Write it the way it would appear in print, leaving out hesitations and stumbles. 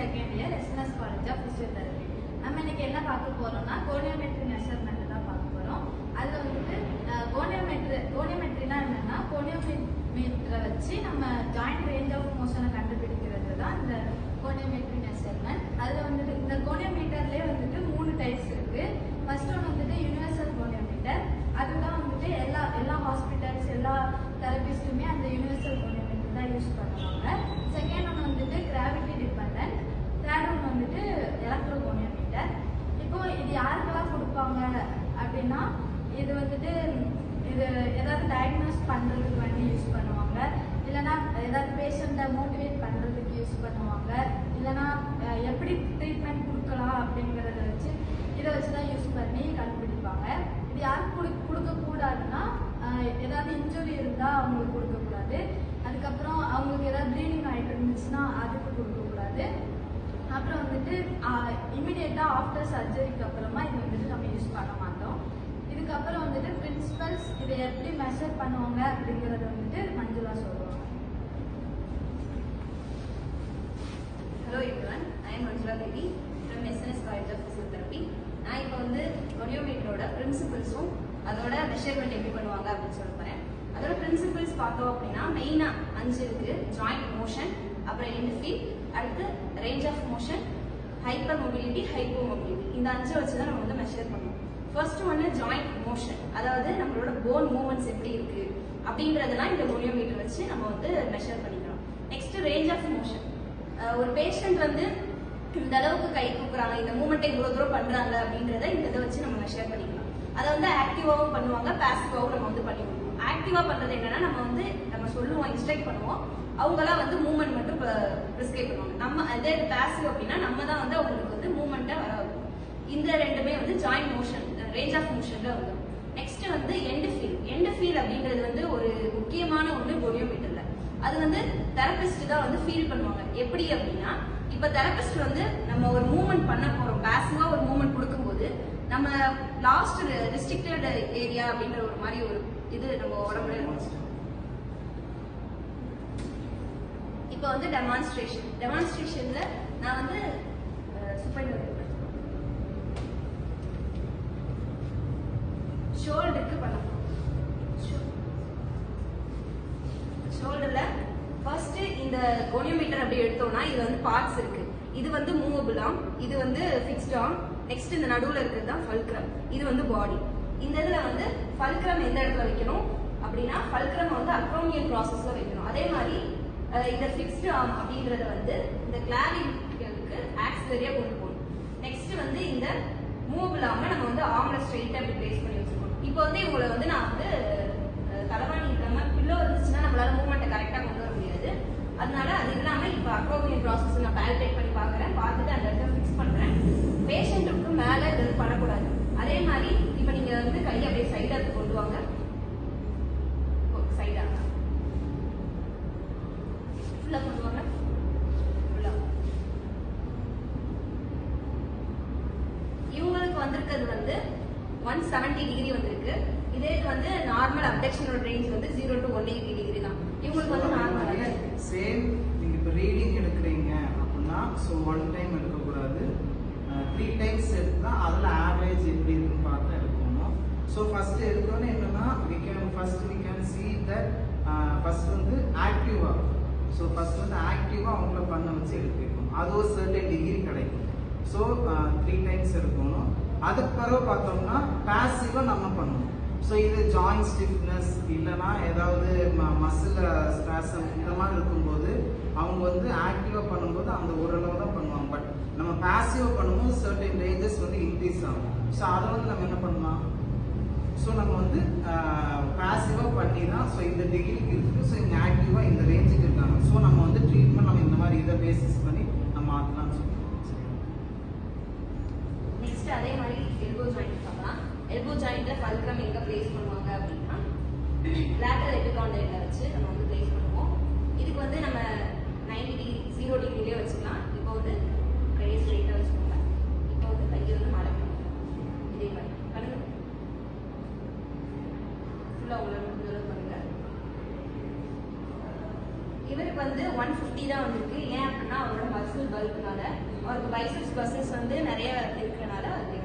Second year SNS college of physiotherapy. நம்ம இன்னைக்கு என்ன பார்க்க போறோம்னா கோனியோமெட்ரி மெஷர்மெண்ட் தான் பார்க்க போறோம். அதுல வந்துட்டு கோனியோமெட்ரினா என்னன்னா கோனியோமீட்டரை வச்சு நம்ம ஜாயிண்ட் ரேஞ்ச் ஆஃப் மோஷனை கண்டுபிடிக்கிறது தான் இந்த கோனியோமெட்ரி மெஷர்மெண்ட். அதுல வந்துட்டு இந்த கோனியோமீட்டர்லயே வந்துட்டு 3 டைப்ஸ் இருக்கு. ஃபர்ஸ்ட் ஒன் வந்துட்டு யுனிவர்சல் கோனியோமீட்டர். அதுதான் வந்துட்டு எல்லா ஹாஸ்பிட்டல்ஸ் எல்லா தெரபிஸ்டுமே அந்த யுனிவர்சல் கோனியோமீட்டர் தான் யூஸ் பண்ணுவாங்க. செகண்ட் ஒன் வந்துட்டு கிராவிட்டி டிபெண்டன்ட். தேர்ட் ஒன் வந்துட்டு எலக்ட்ரோ கோனியோமீட்டர். இப்போ இது யாருக்கெல்லாம் கொடுப்பாங்க அப்படின்னா இது வந்துட்டு இது ஏதாவது டயக்னோஸ் பண்றதுக்கு வேண்டி யூஸ் பண்ணுவாங்க, இல்லைன்னா ஏதாவது பேஷண்ட்டை மோட்டிவேட் பண்றதுக்கு யூஸ் பண்ணுவாங்க, இல்லைன்னா எப்படி ட்ரீட்மெண்ட் கொடுக்கலாம் அப்படிங்கிறத வச்சு இதை வச்சுதான் யூஸ் பண்ணி கண்டுபிடிப்பாங்க. இது யாருக்கு கொடுக்கக்கூடாதுன்னா ஏதாவது இன்ஜுரி இருந்தா அவங்களுக்கு கொடுக்கக்கூடாது. அதுக்கப்புறம் அவங்களுக்கு ஏதாவது ப்ளீடிங் ஆகிட்டு இருந்துச்சுன்னா அதுக்கு கொடுக்கக்கூடாது. அப்புறம் வந்துட்டு இமிடியேட்டா ஆஃப்டர் சர்ஜரிக்கு அப்புறமா இது வந்துட்டு நம்ம யூஸ் பண்ண மாட்டோம். இதுக்கப்புறம் வந்துட்டு பிரின்சிபல்ஸ் இதை எப்படி மெஷர் பண்ணுவாங்க அப்படிங்கறத வந்துட்டு மஞ்சுளா சொல்லுவாங்க. Hello everyone, I am Manjula Devi from SNS College of Physiotherapy. நான் இப்போ வந்து கோனியோமீட்டரோட பிரின்சிபல்ஸும் அதோட மெஷர்மெண்ட் எப்படி பண்ணுவாங்க அப்படின்னு சொல்ல போறேன். அதோட பிரின்சிபல்ஸ் பார்த்தோம் அப்படின்னா மெயினா 5 இருக்கு. ஜாயிண்ட் மோஷன், அப்புறம் எண்ட் ஃபீல், அடுத்து range of motion, hyper mobility, hypo mobility. இந்த 5 வச்சு தான் நம்ம வந்து மெஷர் பண்ணுவோம். ஃபர்ஸ்ட் ஒன்று ஜாயிண்ட் மோஷன், அதாவது நம்மளோட போன் மூவ்மெண்ட்ஸ் எப்படி இருக்கு அப்படின்றதெல்லாம் இந்த கோனியோமீட்டர் வச்சு நம்ம வந்து மெஷர் பண்ணிக்கலாம். Next range of motion. ஒரு பேஷண்ட் வந்து இந்த அளவுக்கு கை தூக்குறாங்க, இந்த மூவ்மெண்ட்டை இவ்வளவு தூரம் பண்றாங்க அப்படின்றத இந்த இதை வச்சு நம்ம மெஷர் பண்ணிக்கலாம். அதை வந்து ஆக்டிவாவும் பண்ணுவாங்க, பாசிவாவும் நம்ம வந்து பண்ணி கொடுப்போம். ஆக்டிவா பண்றது என்னன்னா நம்ம சொல்லுவோம், இன்ஸ்ட்ரக்ட் பண்ணுவோம், அவங்களாம் வந்து மூவ்மெண்ட் மட்டும் பிரிஸ்கிரைப் பண்ணுவாங்க. நம்ம அதே பாசிவ் அப்படின்னா நம்ம தான் வந்து அவங்களுக்கு வந்து மூவ்மெண்ட்டை வர வைப்போம். இந்த ரெண்டுமே வந்து ஜாயிண்ட் மோஷன் ரேஞ்ச் ஆஃப் மோஷன்ல வரும். நெக்ஸ்ட் வந்து எண்ட் ஃபீல். எண்ட் ஃபீல் அப்படின்றது வந்து ஒரு முக்கியமான ஒன்று கோனியோமீட்டர்ல. அது வந்து தெரபிஸ்ட் தான் வந்து ஃபீல் பண்ணுவாங்க. எப்படி அப்படின்னா இப்ப தெரபிஸ்ட் வந்து நம்ம ஒரு மூவ்மெண்ட் பண்ண போறோம், பாசிவா ஒரு மூவ்மெண்ட் கொடுக்கும்போது நம்ம லாஸ்ட் ரெஸ்ட்ரிக்டட் ஏரியா அப்படின்ற ஒரு மாதிரி ஒரு இது நம்ம உடம்புல இருக்கும். இப்போ வந்து டெமான்ஸ்ட்ரேஷன்ல நான் வந்து ஷோல்டருக்கு பண்ணலாம். ஷோல்டர்ல ஃபர்ஸ்ட் இந்த கோனியோமீட்டர் அப்படி எடுத்தோம்னா இதுல வந்து பார்ட்ஸ் இருக்கு. இது வந்து மூவபிள் ஆர்ம், இது வந்து ஃபிக்ஸ்ட் ஆர்ம். நெக்ஸ்ட் இந்த நடுவுல இருக்கிறது தான் ஃபல்க்ரம், இது வந்து பாடி. இந்த இதுல வந்து ஃபல்க்ரம் எந்த இடத்துல வைக்கணும் அப்படின்னா ஃபல்க்ரம் வந்து அக்ரோமியல் ப்ராசஸ்ல வைக்கணும். அதே மாதிரி இந்த ஃபிக்ஸ்ட் ஆர்ம் அப்படின்றத வந்து இந்த கிளாவிக்களுக்கு ஆக்சிலரியா கொண்டு போகணும். நெக்ஸ்ட் வந்து இந்த மூவபிள் ஆர்மை நம்ம வந்து ஆர்ம்ல ஸ்ட்ரெயிட்டா அப்படி பிளேஸ் பண்ணி வச்சிருக்கோம். இப்போ வந்து இவங்களை வந்து நான் வந்து தலைவாணி இல்லாம பில்லோ இருந்துச்சுன்னா நம்மளால மூவ்மெண்ட்டை கரெக்டா கொண்டு வர முடியாது. அதனால அது இல்லாம இப்ப அக்ரோமியல் ப்ராசஸ் நான் பால்பேட் பண்ணி பாக்குறேன், பார்த்துட்டு அந்த இடத்துல ஃபிக்ஸ் பண்றேன். பேஷண்ட்டுக்கு மேல இது பண்ணக்கூடாது. அதே மாதிரி இப்ப நீங்க வந்து கையை அப்படியே சைடா கொண்டு வாங்க, சைடா ஃபுல்லா கொண்டு வாங்க, ஃபுல்லா. இவங்களுக்கு வந்திருக்கிறது வந்து 170 டிகிரி வந்திருக்கு. இதே வந்து நார்மல் அப்டக்ஷனோட ரேஞ்ச் வந்து 0 to 180 டிகிரி தான். இவங்களுக்கு வந்து நார்மலா சேம். நீங்க இப்ப ரீடிங் எடுக்கிறீங்க அப்படின்னா சோ 1 டைம் எடுக்க கூடாது, 3 டைம்ஸ் எடுத்தா அதுல ஆவரேஜ் எப்படி இருக்குன்னு பார்த்து எடுக்கணும். சோ ஃபர்ஸ்ட் எடுத்தோன்னே என்னன்னா we can see that first வந்து ஆக்டிவா. சோ ஃபர்ஸ்ட் வந்து ஆக்டிவா அவங்கள பண்ண வச்சு எடுக்கணும். அது ஒரு சர்டன் டிகிரி கிடைக்கும். சோ 3 டைம்ஸ் எடுக்கணும். அதுக்கு பிறகு பார்த்தோம்னா பாசிவா நம்ம பண்ணணும். ஸோ இது ஜாயிண்ட் ஸ்டிஃப்னஸ் இல்லைன்னா ஏதாவது மசில் ஸ்ட்ராசம் இந்த மாதிரி இருக்கும்போது அவங்க வந்து ஆக்டிவா பண்ணும்போது அந்த ஓரளவு தான் பண்ணுவாங்க. பட் நம்ம பாசிவா பண்ணும்போது சர்டன் ரேஞ்சஸ் வந்து இன்க்ரீஸ் ஆகும். ஸோ அதை வந்து நம்ம என்ன பண்ணலாம், ஸோ நம்ம வந்து பாசிவா பண்ணி தான் ஸோ இந்த டிகிரிக்கு இருக்குது, ஸோ இங்கே ஆக்டிவா இந்த ரேஞ்சுக்கு இருக்காங்க. ஸோ நம்ம வந்து ட்ரீட்மெண்ட் நம்ம இந்த மாதிரி இதை பேசிஸ் பண்ணி நம்ம மாற்றலாம்னு சொல்லுவோம். நெக்ஸ்ட் அதே மாதிரி எல்போ ஜாயிண்ட் பார்க்கலாம். எல்போ ஜாயிண்ட்ல ஃபல்க்ரம் எங்க பிளேஸ் பண்ணுவாங்க அப்படின்னா லேட்டரல் எபிகாண்டைல வச்சு நம்ம வந்து பிளேஸ் பண்ணுவோம். இதுக்கு வந்து நம்ம 90 டிகிரி 0 டிகிரிலே வச்சுக்கலாம். இப்போ வந்து கையை ஸ்ட்ரெயிட்டா வச்சுக்கோங்க. இப்போ வந்து கையை வந்து மடக்கணும். இதே மாதிரி பண்ணுங்க, ஃபுல்லா உள்ள பண்ணுங்க. இவருக்கு வந்து 150 தான் வந்திருக்கு. ஏன் அப்படின்னா அவரோட மசில் பல்க்னால அவருக்கு பைசப்ஸ் பஸ்ஸஸ் வந்து நிறைய இருக்கிறனால அது